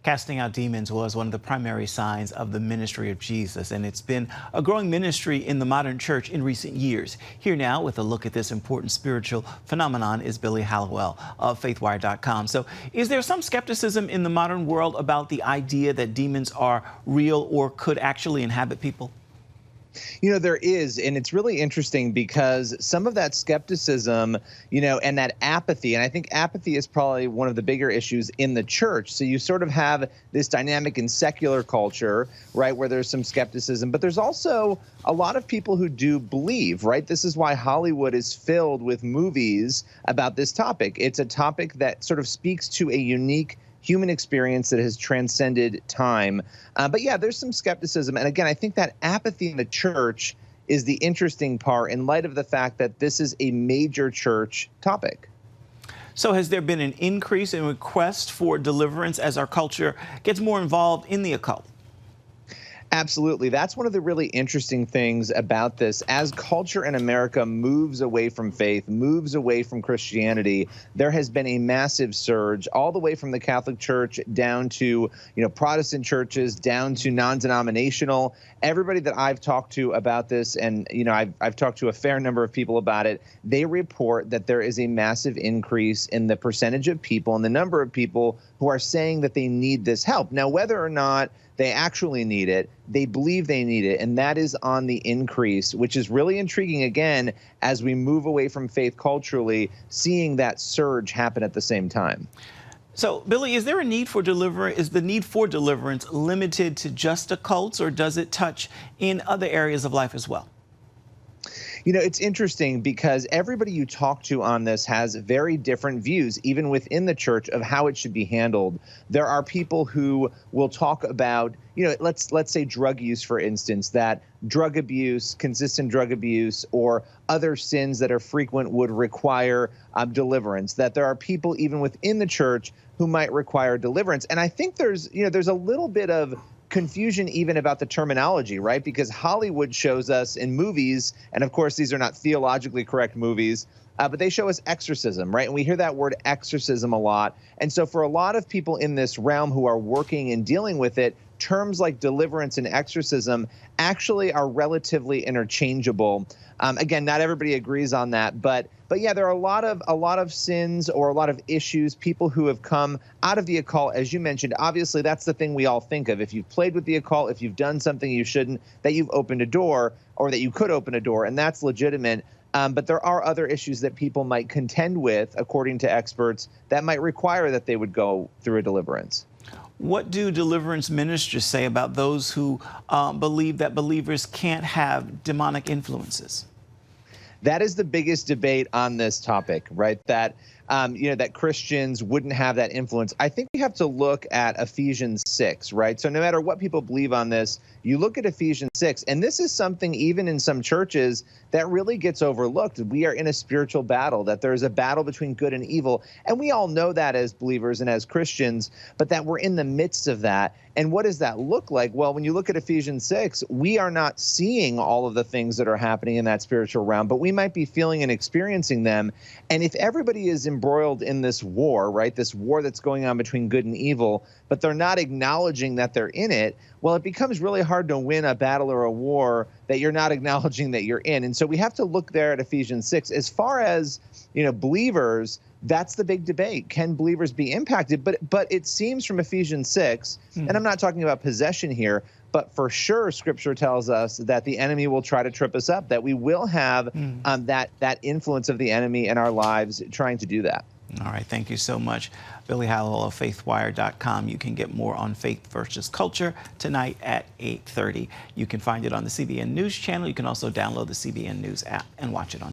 Casting out demons was one of the primary signs of the ministry of Jesus, and it's been a growing ministry in the modern church in recent years. Here now with a look at this important spiritual phenomenon is Billy Hallowell of faithwire.com. So is there some skepticism in the modern world about the idea that demons are real or could actually inhabit people? You know, there is, and it's really interesting because some of that skepticism, and that apathy, and I think apathy is probably one of the bigger issues in the church. So you sort of have this dynamic in secular culture, right, where there's some skepticism, but there's also a lot of people who do believe, right? This is why Hollywood is filled with movies about this topic. It's a topic that sort of speaks to a unique human experience that has transcended time. But yeah, there's some skepticism. And again, I think that apathy in the church is the interesting part in light of the fact that this is a major church topic. So has there been an increase in requests for deliverance as our culture gets more involved in the occult? Absolutely. That's one of the really interesting things about this. As culture in America moves away from faith, moves away from Christianity, there has been a massive surge all the way from the Catholic Church down to, Protestant churches, down to non-denominational. Everybody that I've talked to about this, and, I've talked to a fair number of people about it, they report that there is a massive increase in the percentage of people and the number of people who are saying that they need this help. Now, whether or not they actually need it, they believe they need it, and that is on the increase, which is really intriguing, again, as we move away from faith culturally, seeing that surge happen at the same time. So, Billy, is there a need for deliverance? Is the need for deliverance limited to just occults, or does it touch in other areas of life as well? It's interesting because everybody you talk to on this has very different views, even within the church, of how it should be handled. There are people who will talk about, let's say drug use, for instance, that drug abuse, consistent drug abuse, or other sins that are frequent would require deliverance, that there are people even within the church who might require deliverance. And I think there's a little bit of confusion even about the terminology, right? Because Hollywood shows us in movies, and of course these are not theologically correct movies, but they show us exorcism, right? And we hear that word exorcism a lot. And so for a lot of people in this realm who are working and dealing with it, terms like deliverance and exorcism actually are relatively interchangeable. Again, not everybody agrees on that, but yeah, there are a lot of sins or a lot of issues, people who have come out of the occult, as you mentioned. Obviously, that's the thing we all think of. If you've played with the occult, if you've done something you shouldn't, that you've opened a door, or that you could open a door, and that's legitimate. But there are other issues that people might contend with, according to experts, that might require that they would go through a deliverance. What do deliverance ministers say about those who believe that believers can't have demonic influences? That is the biggest debate on this topic, right? That that Christians wouldn't have that influence. I think we have to look at Ephesians 6, right? So no matter what people believe on this, you look at Ephesians 6, and this is something even in some churches that really gets overlooked. We are in a spiritual battle, that there is a battle between good and evil. And we all know that as believers and as Christians, but that we're in the midst of that. And what does that look like? Well, when you look at Ephesians 6, we are not seeing all of the things that are happening in that spiritual realm, but we might be feeling and experiencing them. And if everybody is embroiled in this war, right, this war that's going on between good and evil, but they're not acknowledging that they're in it, well, it becomes really hard to win a battle or a war that you're not acknowledging that you're in. And so we have to look there at Ephesians 6. As far as, believers, that's the big debate. Can believers be impacted? But it seems from Ephesians 6, and I'm not talking about possession here, but for sure Scripture tells us that the enemy will try to trip us up, that we will have that influence of the enemy in our lives trying to do that. All right. Thank you so much, Billy Hallowell of faithwire.com. You can get more on faith versus culture tonight at 8:30. You can find it on the CBN News Channel. You can also download the CBN News app and watch it on